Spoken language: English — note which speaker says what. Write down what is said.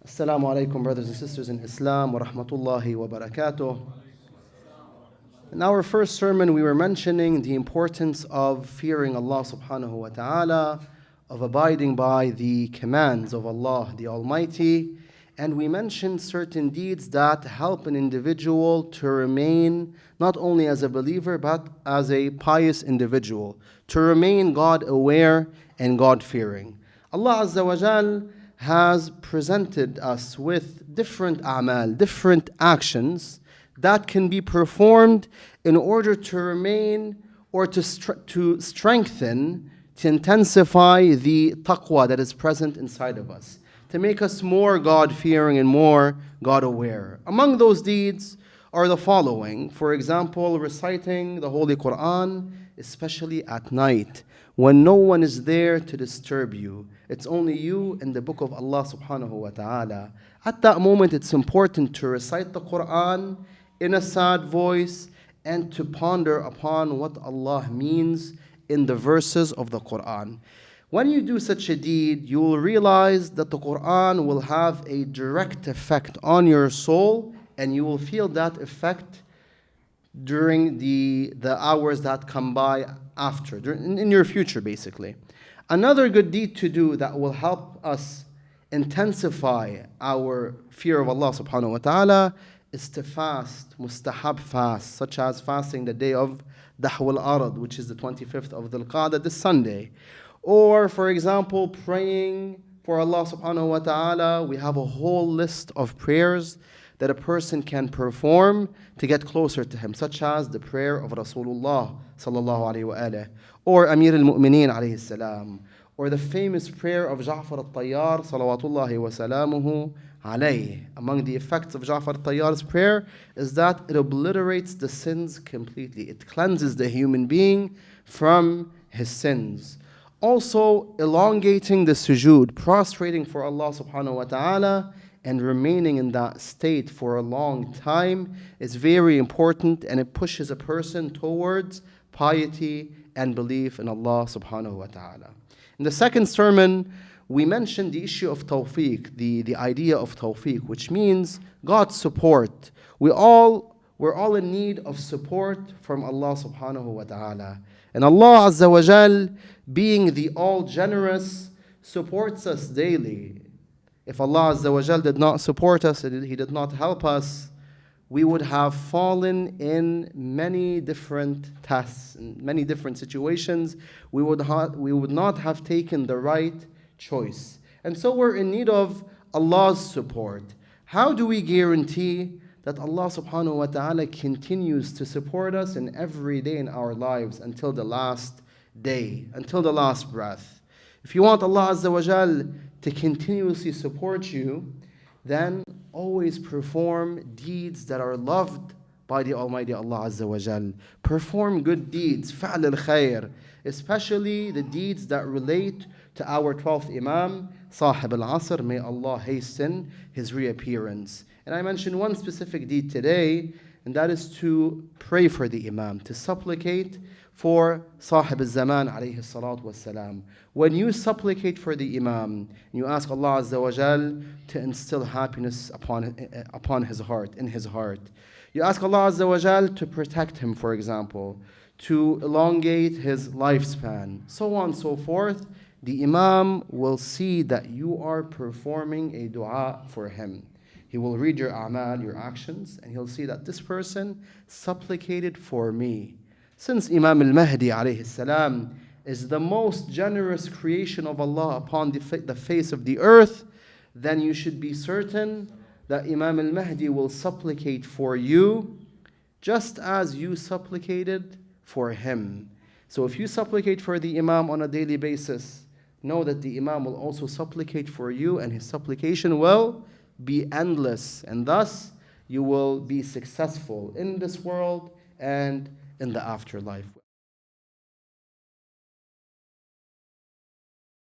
Speaker 1: Assalamu alaikum, brothers and sisters in Islam, wa rahmatullahi wa barakatuh. In our first sermon, we were mentioning the importance of fearing Allah subhanahu wa ta'ala, of abiding by the commands of Allah the Almighty, and we mentioned certain deeds that help an individual to remain not only as a believer but as a pious individual, to remain God aware and God fearing. Allah Azza wa Jal has presented us with different a'mal, different actions that can be performed in order to remain or to strengthen, to intensify the taqwa that is present inside of us, to make us more God-fearing and more God-aware. Among those deeds are the following. For example, reciting the Holy Quran, especially at night, when no one is there to disturb you. It's only you and the book of Allah subhanahu wa ta'ala. At that moment, it's important to recite the Quran in a sad voice and to ponder upon what Allah means in the verses of the Quran. When you do such a deed, you will realize that the Quran will have a direct effect on your soul, and you will feel that effect during the hours that come by after, in your future basically. Another good deed to do that will help us intensify our fear of Allah subhanahu wa ta'ala is to fast, mustahab fast, such as fasting the day of Dahw al-Arad, which is the 25th of the Qa'ada, this Sunday. Or, for example, praying for Allah subhanahu wa ta'ala. We have a whole list of prayers that a person can perform to get closer to Him, such as the prayer of Rasulullah sallallahu alayhi wa alayhi, or Amir al-Mu'mineen alayhi salam, or the famous prayer of Ja'far al-Tayyar salawatullahi wa salamuhu alayhi. Among the effects of Ja'far al-Tayyar's prayer is that it obliterates the sins completely. It cleanses the human being from his sins. Also, elongating the sujood, prostrating for Allah subhanahu wa ta'ala, and remaining in that state for a long time is very important, and it pushes a person towards piety and belief in Allah subhanahu wa ta'ala. In the second sermon, we mentioned the issue of tawfiq, the idea of tawfiq, which means God's support. We're all in need of support from Allah subhanahu wa ta'ala. And Allah Azza wa Jal, being the all-generous, supports us daily. If Allah Azza wa Jal did not support us, and He did not help us, we would have fallen in many different tests, in many different situations. We would not have taken the right choice. And so we're in need of Allah's support. How do we guarantee that Allah subhanahu wa ta'ala continues to support us in every day in our lives until the last day, until the last breath? If you want Allah Azza wa Jal to continuously support you, then always perform deeds that are loved by the Almighty Allah Azza wa Jal. Perform good deeds, fa'al al-khair, especially the deeds that relate to our 12th Imam, Sahib al-Asr. May Allah hasten his reappearance. And I mentioned one specific deed today, and that is to pray for the Imam, to supplicate for Sahib al-Zaman alayhi salatu wassalam. When you supplicate for the Imam, you ask Allah Azza wa Jal to instill happiness upon his heart, in his heart. You ask Allah Azza wa Jal to protect him, for example, to elongate his lifespan, so on and so forth. The Imam will see that you are performing a dua for him. He will read your a'mal, your actions, and he'll see that this person supplicated for me. Since Imam Al Mahdi alayhi salam is the most generous creation of Allah upon the face of the earth, then you should be certain that Imam Al Mahdi will supplicate for you just as you supplicated for him. So if you supplicate for the Imam on a daily basis, know that the Imam will also supplicate for you, and his supplication will be endless, and thus you will be successful in this world and in the afterlife.